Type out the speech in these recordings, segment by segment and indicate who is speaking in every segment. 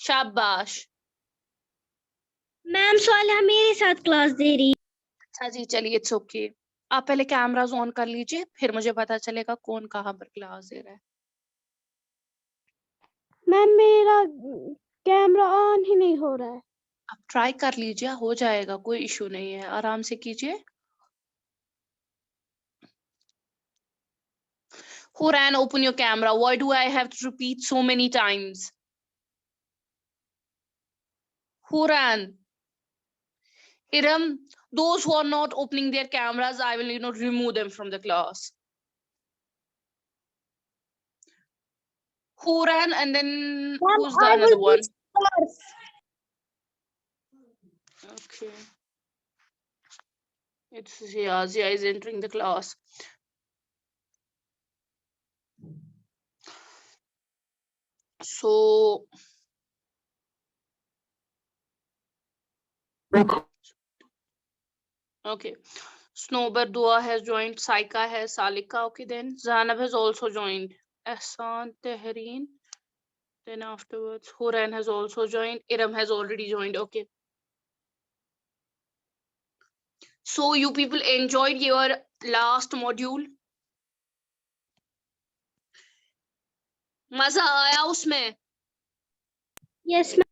Speaker 1: शाबाश।
Speaker 2: मैम सालिहा मेरे साथ क्लास दे रही।
Speaker 1: अच्छा जी, चलिए इट्स ओके। आप पहले कैमरास ऑन कर लीजिए, फिर मुझे पता चलेगा कौन कहाँ पर क्लास दे रहा है।
Speaker 2: मैम मेरा कैमरा ऑन ही नहीं हो रहा है।
Speaker 1: आप ट्राई कर लीजिए, हो जाएगा, कोई इशू नहीं है, आराम से कीजिए। Huran, open your camera. Why do I have to repeat so many times? Huran, Iram, those who are not opening their cameras, I will, remove them from the class. Huran, and then
Speaker 2: Ma'am,
Speaker 1: who's the
Speaker 2: I will
Speaker 1: another
Speaker 2: be
Speaker 1: one?
Speaker 2: first.
Speaker 1: Okay. It's Zia. Zia is entering the class. So, okay. Snowbird Dua has joined. Saika has. Salika. Okay, then Zanab has also joined. Ahsan Tehreen. Then afterwards, Huran has also joined. Iram has already joined. Okay. So you people enjoyed your last module? मजा आया उसमें?
Speaker 2: Yes ma'am.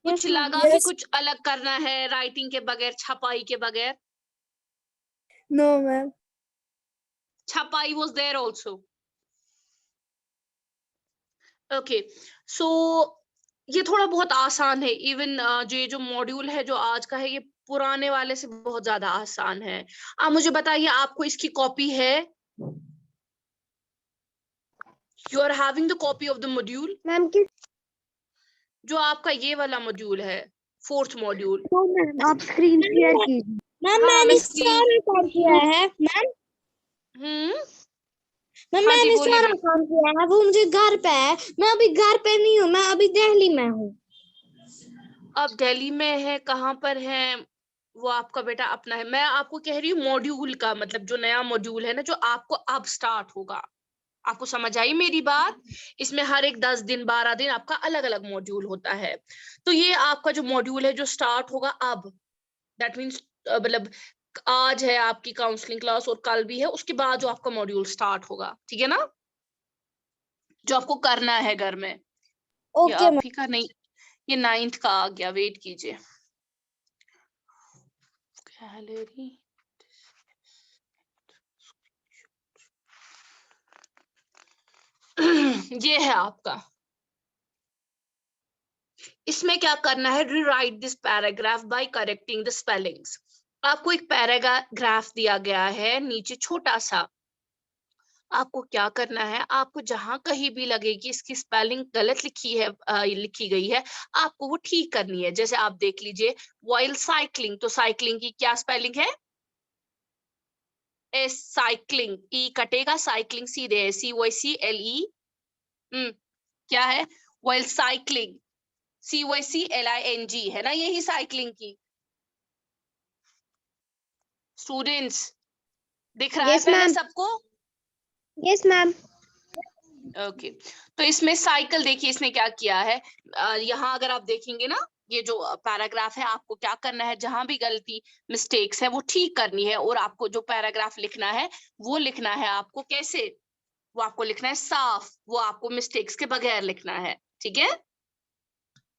Speaker 1: कुछ लगा कि कुछ अलग करना है राइटिंग के बगैर, छपाई के बगैर?
Speaker 2: No ma'am.
Speaker 1: छपाई was there also. Okay. So ये थोड़ा बहुत आसान है। इवन जो मॉड्यूल है जो आज का है, ये पुराने वाले से बहुत ज्यादा आसान है। आप मुझे बताइए, आपको इसकी कॉपी है? You are having the copy of the module?
Speaker 2: Ma'am किस?
Speaker 1: जो आपका ये वाला मॉड्यूल है, 4th मॉड्यूल।
Speaker 2: तो मैम आप स्क्रीन शेयर कीजिए। मैम
Speaker 1: हाँ,
Speaker 2: मैंने
Speaker 1: स्क्रीन।
Speaker 2: सारा काम किया है मैम। मैम
Speaker 1: हाँ जी,
Speaker 2: मैंने
Speaker 1: बोलिए
Speaker 2: सारा
Speaker 1: बेटा।
Speaker 2: काम किया है, वो मुझे घर पे है। मैं अभी घर पे नहीं हूँ, मैं अभी दिल्ली में हूँ।
Speaker 1: अब दिल्ली में है, कहाँ पर है वो आपका बेटा अपना है। मैं आपको कह रही हूँ मॉड्यूल का मतलब, जो नया मॉड्यूल है ना, जो आपको अब स्टार्ट होगा। आपको समझ आई मेरी बात? इसमें हर एक 10 दिन 12 दिन आपका अलग अलग मॉड्यूल होता है। तो ये आपका जो मॉड्यूल है जो स्टार्ट होगा अब, दैट मीन्स मतलब आज है आपकी काउंसलिंग क्लास और कल भी है, उसके बाद जो आपका मॉड्यूल स्टार्ट होगा, ठीक है ना? जो आपको करना है घर में। ये
Speaker 2: ओके
Speaker 1: आप
Speaker 2: मैम।
Speaker 1: ही का नहीं, ये 9th का आ गया, वेट कीजिए। गैलरी, ये है आपका। इसमें क्या करना है? Rewrite this paragraph by correcting the spellings. आपको एक पैराग्राफ दिया गया है नीचे छोटा सा। आपको क्या करना है? आपको जहां कहीं भी लगे कि इसकी स्पेलिंग गलत लिखी है, लिखी गई है, आपको वो ठीक करनी है। जैसे आप देख लीजिए, व्हाइल साइक्लिंग, तो साइक्लिंग की क्या स्पेलिंग है? एस साइक्लिंग, ई कटेगा, साइक्लिंग सीधे है, CYCLE। क्या है? व्हाइल साइक्लिंग, CYCLING है ना, यही साइक्लिंग की। स्टूडेंट्स, दिख रहा है
Speaker 2: यस
Speaker 1: पहले
Speaker 2: मैम।
Speaker 1: सबको?
Speaker 2: Yes ma'am.
Speaker 1: ओके। तो इसमें साइकिल देखिए, इसने क्या किया है, यहाँ अगर आप देखेंगे ना, ये जो पैराग्राफ है, आपको क्या करना है, जहां भी गलती मिस्टेक्स है वो ठीक करनी है। और आपको जो पैराग्राफ लिखना है वो लिखना है आपको कैसे? वो आपको लिखना है साफ, वो आपको मिस्टेक्स के बगैर लिखना है, ठीक है?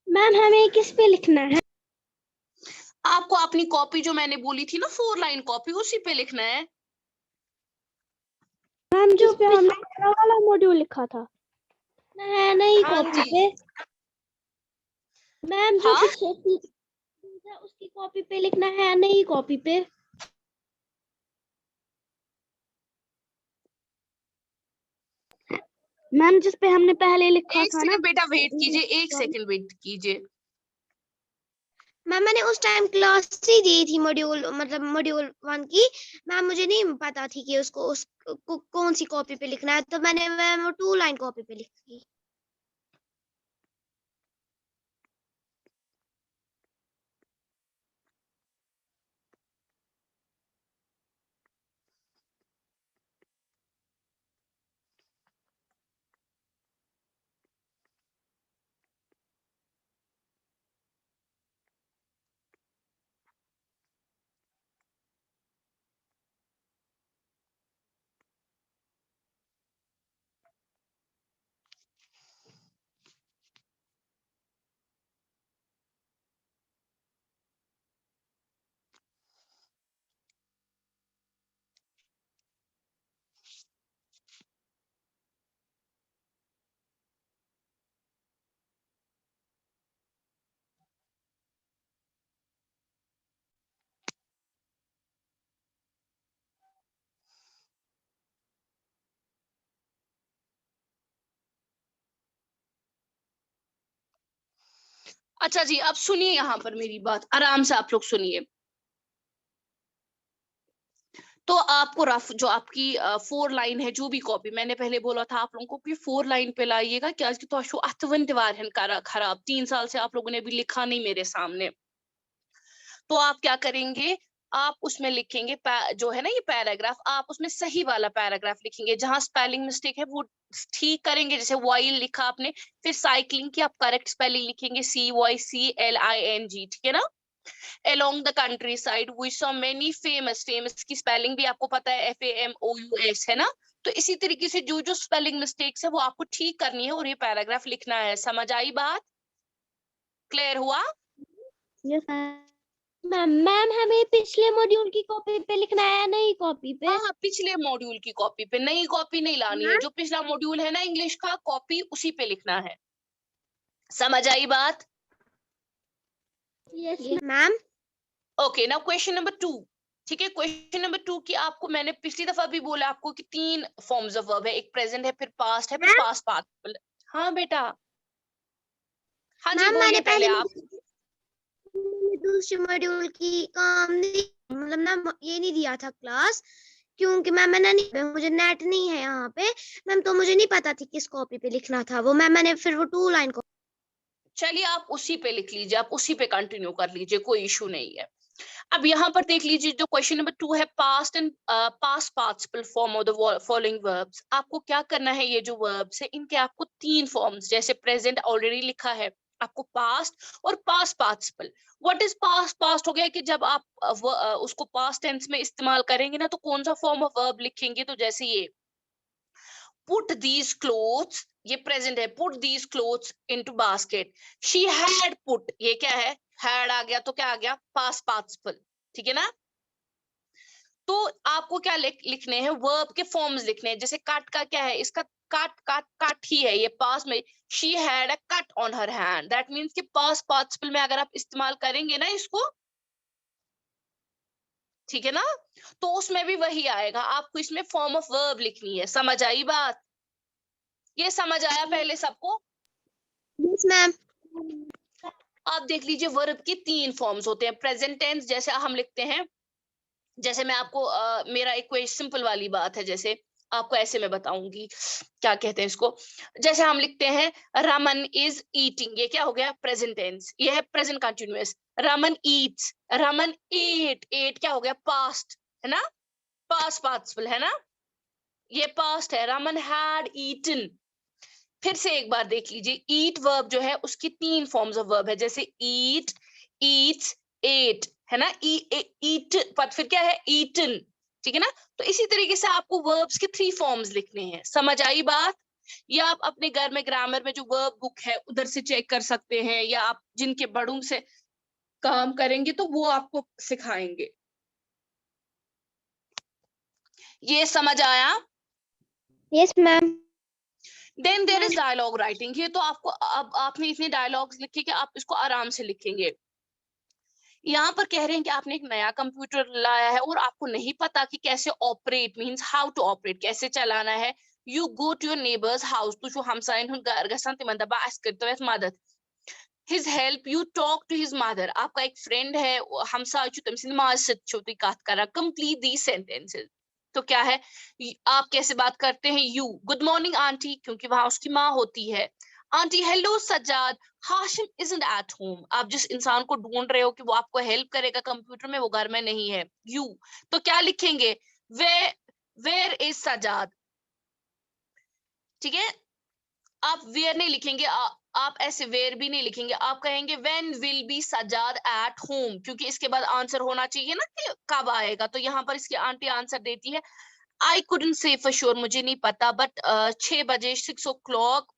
Speaker 2: मैम हमें किस पे लिखना है?
Speaker 1: आपको अपनी कॉपी जो मैंने बोली थी ना, 4 लाइन कॉपी, उसी पे लिखना है।
Speaker 2: मैम जो पे हमने पहला वाला मॉड्यूल लिखा था है नई
Speaker 1: हाँ
Speaker 2: कॉपी
Speaker 1: जी।
Speaker 2: पे। मैम जो
Speaker 1: हाँ,
Speaker 2: पिछले है उसकी कॉपी पे लिखना है नई कॉपी पे। मैम जिस पे हमने पहले लिखा
Speaker 1: एक
Speaker 2: था ना।
Speaker 1: सेकंड बेटा वेट कीजिए, 1 सेकंड वेट कीजिए।
Speaker 2: मैम मैंने उस टाइम क्लास ही दी थी मॉड्यूल मतलब मॉड्यूल 1 की। मैम मुझे नहीं पता थी कि उसको कौन सी कॉपी पे लिखना है, तो मैंने मैम वो 2 लाइन कॉपी पे लिखी।
Speaker 1: अच्छा जी, अब सुनिए यहाँ पर मेरी बात, आराम से आप लोग सुनिए। तो आपको रफ जो आपकी 4 लाइन है, जो भी कॉपी मैंने पहले बोला था आप लोगों को कि 4 लाइन पे लाइएगा, क्योंकि तो शो अथवन दीवार खराब 3 साल से आप लोगों ने अभी लिखा नहीं मेरे सामने। तो आप क्या करेंगे, आप उसमें लिखेंगे जो है ना ये पैराग्राफ, आप उसमें सही वाला पैराग्राफ लिखेंगे, जहाँ स्पेलिंग मिस्टेक है वो ठीक करेंगे। जैसे वाइल लिखा आपने, फिर साइक्लिंग की आप करेक्ट स्पेलिंग लिखेंगे, CYCLING, ठीक है ना। along the countryside we saw many famous की स्पेलिंग भी आपको पता है, FAMOUS है ना। तो इसी तरीके से जो जो स्पेलिंग मिस्टेक्स है वो आपको ठीक करनी है और ये पैराग्राफ लिखना है। समझ आई बात? क्लियर हुआ?
Speaker 2: Yes ma'am. मैम हमें पिछले मॉड्यूल की कॉपी पे लिखना है, नई कॉपी पे?
Speaker 1: हाँ हाँ, पिछले मॉड्यूल की कॉपी पे, नई कॉपी नहीं लानी है।
Speaker 2: मैम
Speaker 1: जो पिछला मॉड्यूल है ना इंग्लिश का, कॉपी उसी पे लिखना है। समझ आई बात?
Speaker 2: Yes ma'am.
Speaker 1: Okay, now question number 2। ठीक है, क्वेश्चन नंबर 2 की आपको मैंने पिछली दफा भी बोला आपको कि 3 फॉर्म्स ऑफ वर्ब है, एक प्रेजेंट है, फिर पास्ट है, फिर
Speaker 2: मैम
Speaker 1: पास्ट पार्टिसिपल। हाँ बेटा। हाँ जी,
Speaker 2: मैम
Speaker 1: बोलिए
Speaker 2: मैंने
Speaker 1: पहले
Speaker 2: पहले
Speaker 1: आप।
Speaker 2: दूसरे मॉड्यूल की काम नहीं, मतलब ना ये नहीं दिया था क्लास, क्योंकि मैम मैंने नहीं, मुझे नेट नहीं है यहाँ पे मैम, तो मुझे नहीं पता थी किस कॉपी पे लिखना था वो। मैम मैंने फिर वो 2 लाइन को।
Speaker 1: चलिए आप उसी पे लिख लीजिए, आप उसी पे कंटिन्यू कर लीजिए, कोई इशू नहीं है। अब यहाँ पर देख लीजिए, जो क्वेश्चन नंबर 2 है, past and past participle form of the following verbs. आपको क्या करना है, ये जो वर्ब्स है इनके आपको 3 फॉर्म्स, जैसे प्रेजेंट ऑलरेडी लिखा है, आपको पास्ट और past participle. What is past? Past हो गया कि जब आप उसको पास्ट टेंस में इस्तेमाल करेंगे ना, तो कौन सा फॉर्म ऑफ वर्ब लिखेंगे। तो जैसे ये पुट दीज क्लोथ्स, ये प्रेजेंट है, put these clothes into basket. She had put, ये क्या है, हैड आ गया, तो क्या आ गया, पास्ट पार्टिसिपल। ठीक है ना। तो आपको क्या लिखने हैं, वर्ब के फॉर्म्स लिखने हैं। जैसे कट का क्या है, इसका कट कट कट ही है, ये पास में, she had a cut on her hand, that means कि पास्ट पार्टिसिपल में अगर आप इस्तेमाल करेंगे ना इसको, ठीक है ना, तो उसमें भी वही आएगा। आपको इसमें फॉर्म ऑफ वर्ब लिखनी है। समझ आई बात? ये समझ आया पहले सबको?
Speaker 2: Yes ma'am.
Speaker 1: आप देख लीजिए, वर्ब के 3 फॉर्म्स होते हैं। प्रेजेंट टेंस जैसे हम लिखते हैं, जैसे मैं आपको मेरा एक कोई सिंपल वाली बात है, जैसे आपको ऐसे मैं बताऊंगी, क्या कहते हैं इसको। जैसे हम लिखते हैं, रमन इज ईटिंग, ये क्या हो गया, प्रेजेंट टेंस, ये है present continuous. Raman eats, Raman ate, ate क्या हो गया, पास्ट, है ना, पास्ट पार्टिसिपल, है ना, ये पास्ट है। Raman had eaten. फिर से एक बार देख लीजिए, ईट वर्ब जो है उसकी 3 फॉर्म्स ऑफ वर्ब है, जैसे ईट, ईट्स, एट, है ना। ईट पर फिर क्या है, ईटन। ठीक है ना। तो इसी तरीके से आपको वर्ब्स के 3 फॉर्म्स लिखने हैं। समझ आई बात? या आप अपने घर में ग्रामर में जो वर्ब बुक है उधर से चेक कर सकते हैं, या आप जिनके बड़ों से काम करेंगे तो वो आपको सिखाएंगे। ये समझ आया?
Speaker 2: Yes ma'am.
Speaker 1: Then there is dialogue writing. ये तो आपको, अब आपने इतने डायलॉग्स लिखे कि आप इसको आराम से लिखेंगे। यहाँ पर कह रहे हैं कि आपने एक नया कंप्यूटर लाया है और आपको नहीं पता कि कैसे operate, means how to operate, कैसे चलाना है। You go to your neighbour's house, तू हमसाइन हुन घर गसान तिमन दबास करते हुए मदद। His help, you talk to his mother. आपका एक फ्रेंड है, हमसा तम माज सत बात करा। Complete the sentences. तो क्या है, आप कैसे बात करते हैं, यू, गुड मॉर्निंग आंटी, क्योंकि वहां उसकी माँ होती है। Aunty, hello Sajjad, Hashim isn't at home. आप जिस इंसान को ढूंढ रहे हो कि वो आपको हेल्प करेगा कंप्यूटर में, वो घर में नहीं है, यू। तो क्या लिखेंगे, वे वेयर इज सज्जाद। ठीक है। आप वेयर नहीं लिखेंगे, आप ऐसे वेयर भी नहीं लिखेंगे, आप कहेंगे when will be Sajjad at home, क्योंकि इसके बाद आंसर होना चाहिए ना कि कब आएगा। तो यहाँ पर इसकी आंटी आंसर देती है, आई कुडंट से फॉर श्योर, मुझे नहीं पता, बट 6 बजे 6 o'clock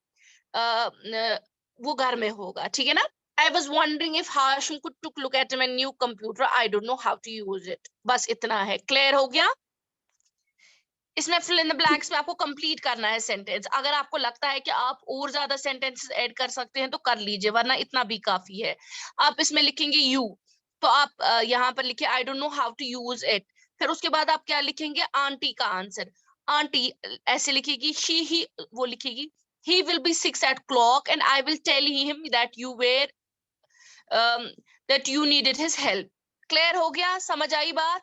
Speaker 1: वो घर में होगा। ठीक है ना। I was wondering if Hashim could took look at my new computer, I don't know how to use it. बस इतना है, क्लियर हो गया। इसमें फिल इन द ब्लैंक्स में आपको कंप्लीट करना है सेंटेंस। अगर आपको लगता है कि आप और ज्यादा सेंटेंसेस ऐड कर सकते हैं तो कर लीजिए, वरना इतना भी काफी है। आप इसमें लिखेंगे यू, तो आप यहाँ पर लिखिए I don't know how to use it. फिर उसके बाद आप क्या लिखेंगे, आंटी का आंसर। आंटी ऐसे लिखेगी, शी ही वो लिखेगी, he will be 6 o'clock and I will tell him that you were that you needed his help. Clear हो गया? समझ आई बात?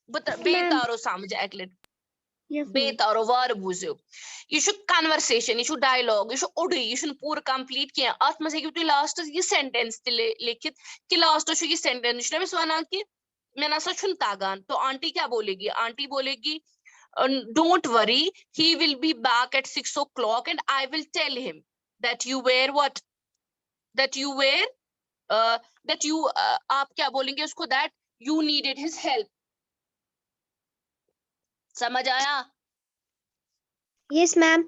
Speaker 1: बेतारो समझ एक्लेट बेतारो वर्ब वुजो ये शु कन्वर्सेशन ये शु डायलॉग ये शु ओडी ये शु पूरा कंप्लीट किया अत मस हेकु तुम लास्ट ये सेंटेंस लिखित कि लास्ट शु ये सेंटेंस छ मैं वनान कि मैं नसा छुन तागान तो आंटी क्या बोलेगी आंटी बोलेगी don't worry he will be back at 6 o'clock and I will tell him that you were what that you were that you आप क्या बोलेंगे उसको that you needed his help. समझ आया?
Speaker 2: Yes ma'am.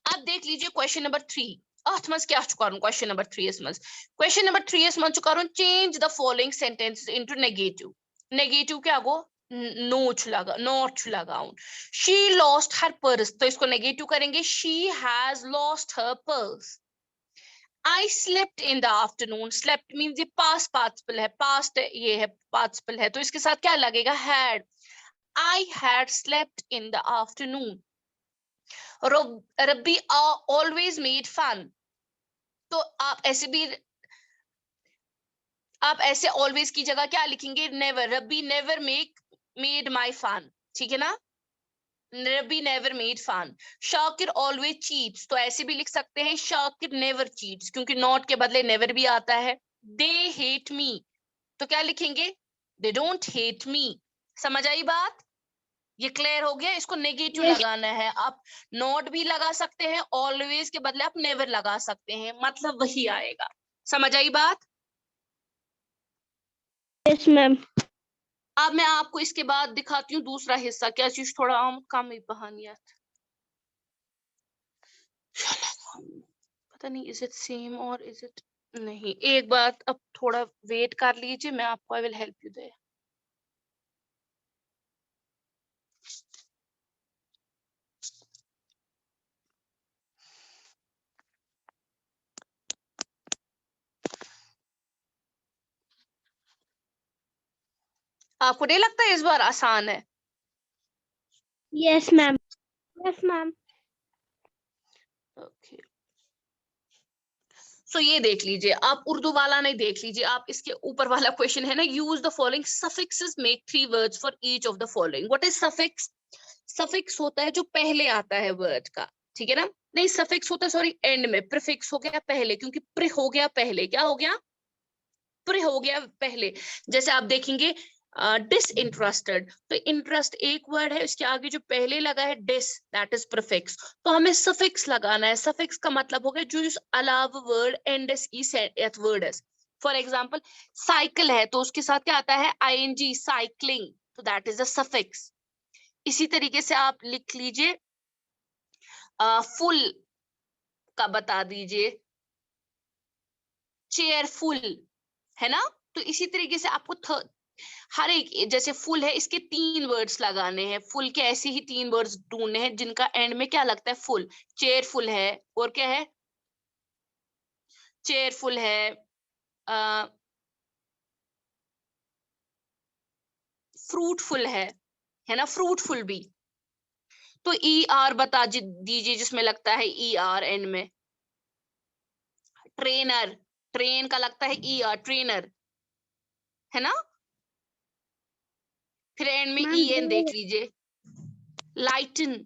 Speaker 1: अब देख लीजिए क्वेश्चन नंबर 3 अथ मस क्या करूं क्वेश्चन नंबर 3 मस क्वेश्चन नंबर 3 मस करूं change the following sentences into negative. Negative क्या गो नॉट लगाऊं. शी लॉस्ट हर पर्स तो इसको नेगेटिव करेंगे she has lost her purse. I slept in the afternoon. Slept means ये past participle है, past ये है participle है, तो इसके साथ क्या लगेगा had. I had slept in the afternoon. Rabbi always made fun. तो आप ऐसे always की जगह क्या लिखेंगे never. Rabbi never made my fun. ठीक है ना? Rabbi never made fun. Shakir always cheats. तो ऐसे भी लिख सकते हैं Shakir never cheats क्योंकि not के बदले never भी आता है. They hate me. तो क्या लिखेंगे? They don't hate me. समझ आई बात? ये क्लियर हो गया. इसको नेगेटिव लगाना है. आप not भी लगा सकते हैं always के बदले आप never लगा सकते हैं. मतलब वही आएगा. समझ आई बात?
Speaker 2: Yes ma'am.
Speaker 1: अब मैं आपको इसके बाद दिखाती हूँ दूसरा हिस्सा. क्या चीज थोड़ा कम ही बहानियत पता नहीं इज इट सेम और इज इट नहीं. एक बात अब थोड़ा वेट कर लीजिए मैं आपको I will help you there. आपको नहीं लगता इस बार आसान है?
Speaker 2: Yes ma'am. Yes ma'am.
Speaker 1: Okay so ये देख लीजिए. आप उर्दू वाला नहीं देख लीजिए. आप इसके ऊपर वाला क्वेश्चन है ना use the following suffixes make 3 words for each of the following. What is suffix? Suffix होता है जो पहले आता है वर्ड का. ठीक है ना? नहीं सफिक्स होता है सॉरी एंड में. प्रीफिक्स हो गया पहले क्योंकि प्री हो गया पहले. क्या हो गया? प्री हो गया पहले. जैसे आप देखेंगे डिसइंटरेस्टेड तो इंटरेस्ट एक वर्ड है उसके आगे जो पहले लगा है डिस दैट इज प्रीफिक्स. तो हमें सफिक्स लगाना है. सफिक्स का मतलब हो गया जो इस अलावा वर्ड एंड की वर्ड है. फॉर एग्जांपल साइकिल है तो उसके साथ क्या आता है आईएनजी साइक्लिंग तो दैट इज द सफिक्स. इसी तरीके से आप लिख लीजिए फुल का बता दीजिए चेयरफुल है ना. तो इसी तरीके से आपको हर एक जैसे फुल है इसके 3 वर्ड्स लगाने हैं. फुल के ऐसे ही 3 वर्ड्स ढूंढने हैं जिनका एंड में क्या लगता है फुल. चेयरफुल है और क्या है चेयरफुल है फ्रूटफुल है ना फ्रूटफुल भी. तो ई आर बता दीजिए जिसमें लगता है ई आर एंड में. ट्रेनर ट्रेन का लगता है ई आर ट्रेनर है ना. फिर एंड में ई एन देख लीजिए लाइटन.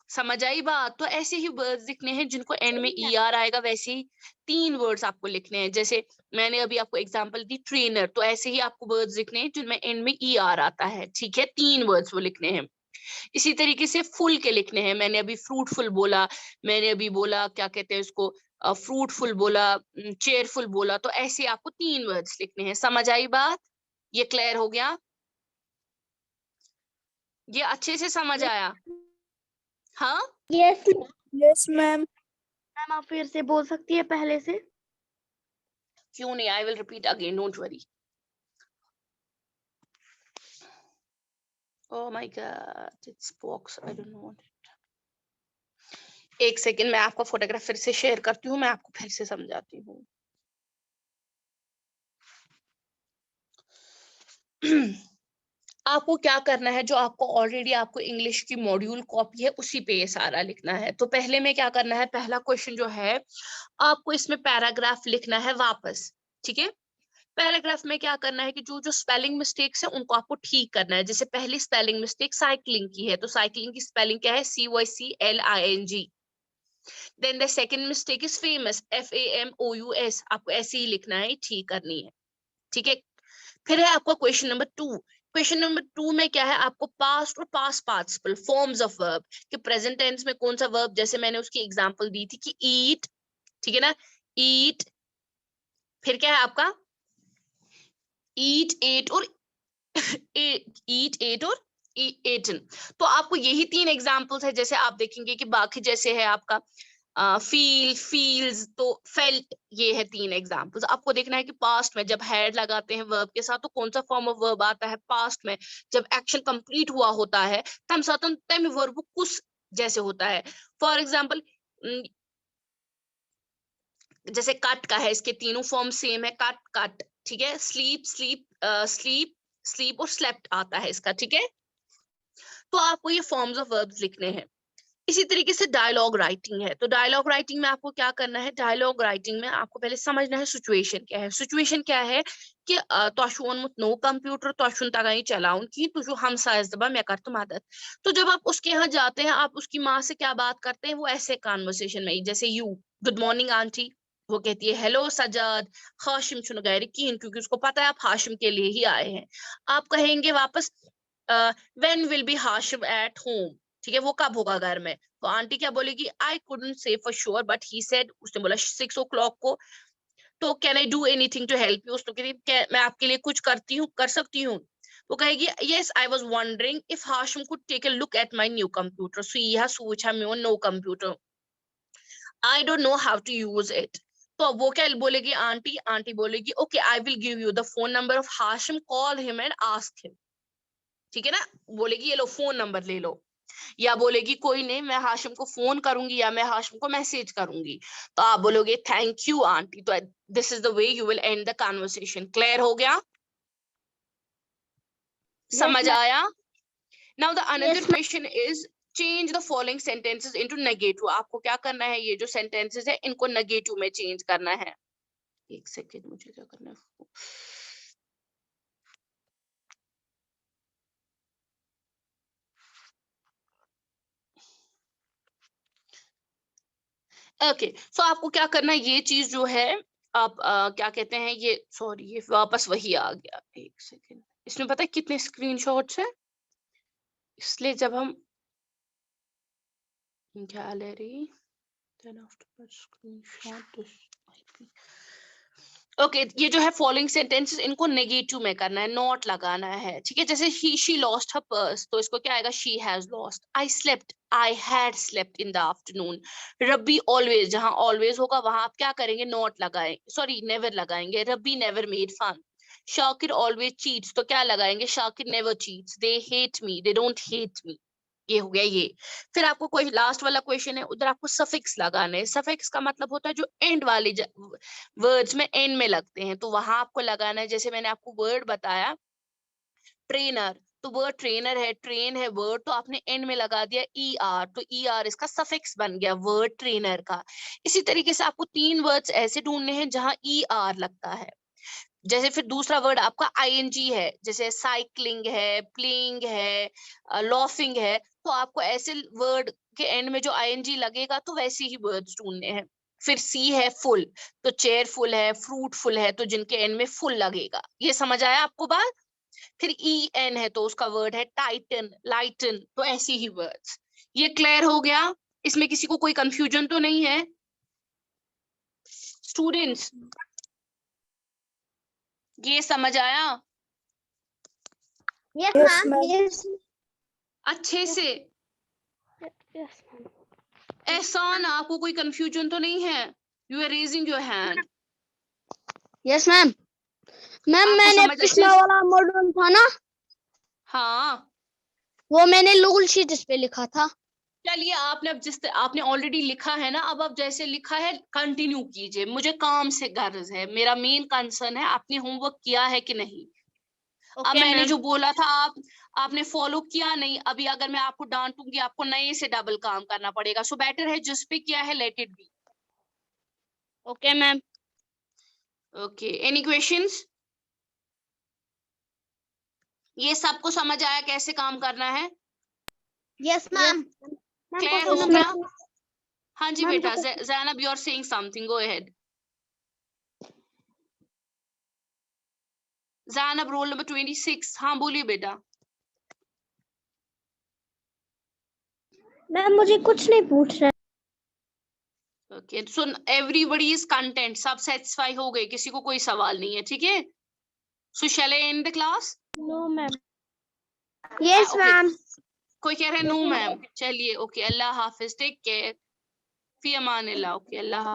Speaker 1: समझ आई बात? तो ऐसे ही वर्ड्स लिखने हैं जिनको एंड में ई आर आएगा. वैसे ही 3 वर्ड्स आपको लिखने हैं. जैसे मैंने अभी आपको एग्जांपल दी ट्रेनर तो ऐसे ही आपको वर्ड्स लिखने हैं जिनमें एंड में ई आर आता है. ठीक है 3 वर्ड्स वो लिखने हैं. इसी तरीके से फुल के लिखने हैं. मैंने अभी फ्रूटफुल बोला. मैंने अभी बोला क्या कहते हैं उसको फ्रूटफुल बोला चेयरफुल बोला. तो ऐसे आपको 3 वर्ड्स लिखने हैं. समझ आई बात? ये क्लियर हो गया? ये अच्छे से समझ आया? हाँ
Speaker 2: यस यस मैम. मैम आप फिर से बोल सकती है पहले से?
Speaker 1: क्यों नहीं I will repeat again don't worry. Oh my God, it's box. I don't know. एक सेकेंड मैं आपका फोटोग्राफ फिर से शेयर करती हूँ. मैं आपको फिर से समझाती हूँ. आपको क्या करना है, जो आपको ऑलरेडी आपको इंग्लिश की मॉड्यूल कॉपी है उसी पे ये सारा लिखना है। तो पहले में क्या करना है, पहला क्वेश्चन जो है आपको इसमें पैराग्राफ लिखना है वापस, ठीक है। पैराग्राफ में क्या करना है कि जो जो स्पेलिंग मिस्टेक्स है उनको आपको ठीक करना है। जैसे पहली स्पेलिंग मिस्टेक साइकिलिंग की है, तो साइकिलिंग की स्पेलिंग क्या है, CYCLING। Then the second mistake is famous, FAMOUS, आपको ऐसे ही लिखना है, ठीक करनी है, ठीक है। फिर है आपका क्वेश्चन नंबर 2। क्वेश्चन नंबर 2 में क्या है, आपको पास्ट और past participle forms of verb कि प्रेजेंट टेंस में कौन सा वर्ब, जैसे मैंने उसकी एग्जांपल दी थी कि ईट, ठीक है ना, ईट। फिर क्या है आपका ईट, एट और ईट, एट और एटन। तो आपको यही 3 एग्जांपल्स है। जैसे आप देखेंगे कि बाकी जैसे है आपका फील, फील्स, तो फेल्ट, ये है 3 एग्जांपल्स। आपको देखना है कि पास्ट में जब हैड लगाते हैं वर्ब के साथ तो कौन सा फॉर्म ऑफ वर्ब आता है। पास्ट में जब एक्शन कंप्लीट हुआ होता है तम सातन तम वर्ब कुछ जैसे होता है। फॉर एग्जांपल जैसे कट का है, इसके तीनों फॉर्म सेम है, कट कट, ठीक है। स्लीप स्लीप, स्लीप स्लीप और स्लेप्ट आता है इसका, ठीक है। तो आपको ये फॉर्म्स ऑफ वर्ब्स लिखने हैं। इसी तरीके से डायलॉग राइटिंग है। तो डायलॉग राइटिंग में आपको क्या करना है, डायलॉग राइटिंग में आपको पहले समझना है सिचुएशन क्या है। सिचुएशन क्या है कि नो कंप्यूटर तगाई चलाउन की तुझो हम साइज दबा मैं कर तुम आदत। तो जब आप उसके यहाँ जाते हैं, आप उसकी माँ से क्या बात करते हैं, वो ऐसे कॉन्वर्सेशन में, जैसे यू, गुड मॉर्निंग आंटी, वो कहती है हेलो सजाद, हाशिम चुन गैर कीन, क्योंकि उसको पता है आप हाशिम के लिए ही आए हैं। आप कहेंगे वापस when will be Hashim at home, ठीक है, वो कब होगा घर में। तो आंटी क्या बोलेगी, I couldn't say for sure but he said, उसने बोला 6 o'clock को। तो can I do anything to help you, उसने कही क्या मैं आपके लिए कुछ करती हूँ, कर सकती हूँ। वो कहेगी yes I was wondering if Hashim could take a look at my new computer, so यह सोचा मैं no computer, I don't know how to use it. तो वो क्या बोलेगी आंटी, आंटी बोलेगी okay I will give you the phone number of Hashim, call him and ask him, ठीक है ना। बोलेगी ये लो फोन नंबर ले लो, या बोलेगी कोई नहीं मैं हाशिम को फोन करूंगी या मैं हाशिम को मैसेज करूंगी। तो आप बोलोगे थैंक यू आंटी। तो this is the way you will and the conversation. Clear हो गया,
Speaker 2: यस
Speaker 1: समझ
Speaker 2: मैम।
Speaker 1: आया। Now the another
Speaker 2: yes
Speaker 1: question is change the following sentences into negative. आपको क्या करना है, ये जो सेंटेंसेस है इनको नेगेटिव में चेंज करना है। एक सेकेंड, मुझे क्या करना है, ओके। सो आपको क्या करना है, ये चीज जो है आप क्या कहते हैं, ये सॉरी ये वापस वही आ गया। एक सेकेंड, इसमें पता है कितने स्क्रीनशॉट्स हैं, इसलिए जब हम gallery then after screenshot okay, ये जो है फॉलोइंग सेंटेंसेस इनको नेगेटिव में करना है, नॉट लगाना है, ठीक है। जैसे ही शी लॉस्ट हर पर्स, तो इसको क्या आएगा, she has lost. I slept, I had slept in the afternoon. Rabi always, जहां ऑलवेज होगा वहां आप क्या करेंगे, नॉट लगाए, सॉरी नेवर लगाएंगे, Rabbi never made fun. Shakir always cheats, तो क्या लगाएंगे, Shakir never cheats. They hate me, they don't hate me, ये हो गया ये। फिर आपको कोई लास्ट वाला क्वेश्चन है, उधर आपको सफिक्स लगाने हैं। सफिक्स का मतलब होता है जो एंड वाली वर्ड्स में एंड में लगते हैं, तो वहां आपको लगाना है। जैसे मैंने आपको वर्ड बताया ट्रेनर, तो वर्ड ट्रेनर है, ट्रेन है वर्ड, तो आपने एंड में लगा दिया ER, तो ER इसका सफिक्स बन गया वर्ड ट्रेनर का। इसी तरीके से आपको 3 वर्ड्स ऐसे ढूंढने हैं जहां ER लगता है। जैसे फिर दूसरा वर्ड आपका ING है, जैसे साइकिलिंग है, प्लेइंग है, लॉफिंग है, तो आपको ऐसे वर्ड के एंड में जो ING लगेगा तो वैसे ही वर्ड्स ढूंढने हैं। फिर C है फुल, तो चेयरफुल है, फ्रूटफुल है, तो जिनके एंड में फुल लगेगा। ये समझ आया आपको बात। फिर EN है तो उसका वर्ड है टाइटन, लाइटन, तो ऐसी ही वर्ड्स। ये क्लियर हो गया, इसमें किसी को कोई कंफ्यूजन तो नहीं है स्टूडेंट्स, ये समझ आया
Speaker 2: यस मैम। यस
Speaker 1: अच्छे से।
Speaker 2: यस
Speaker 1: एहसान, आपको कोई कंफ्यूजन तो नहीं है, you are raising your hand.
Speaker 2: Yes ma'am. Ma'am
Speaker 1: आपको
Speaker 2: मैंने
Speaker 1: समझ अच्छे
Speaker 2: पिछला
Speaker 1: से,
Speaker 2: वाला मॉड्यूल था ना,
Speaker 1: हाँ
Speaker 2: वो मैंने गूगल शीट पे लिखा था।
Speaker 1: चलिए, आपने अब आपने ऑलरेडी लिखा है ना, अब आप जैसे लिखा है कंटिन्यू कीजिए। मुझे काम से गर्ज है, मेरा मेन कंसर्न है आपने होमवर्क किया है कि नहीं। अब
Speaker 2: ओके
Speaker 1: मैंने
Speaker 2: मैम।
Speaker 1: जो बोला था आपने फॉलो किया नहीं। अभी अगर मैं आपको डांटूंगी आपको नए से डबल काम करना पड़ेगा। सो बेटर है जिस पे किया है let it be.
Speaker 2: Okay ma'am.
Speaker 1: Okay, any questions? ये सबको समझ आया कैसे काम करना है?
Speaker 2: Yes ma'am. Ma'am
Speaker 1: clear
Speaker 2: question
Speaker 1: हो
Speaker 2: नंबर
Speaker 1: गया? हाँ जी
Speaker 2: मैम
Speaker 1: बेटा, Zainab you are saying something, go ahead. Zainab roll number 26। हाँ बोलिए बेटा।
Speaker 2: मैम मुझे कुछ नहीं पूछ रहा।
Speaker 1: Okay, so everybody is content, सब सेटिस्फाई हो गए, किसी को कोई सवाल नहीं है, ठीक है? So shall I end the class?
Speaker 2: No ma'am. Yes
Speaker 1: okay,
Speaker 2: ma'am.
Speaker 1: कोई कह रहे नो मैम? चलिए, ओके, अल्लाह हाफिज, टेक केयर, फी अमान अल्लाह। ओके, अल्लाह।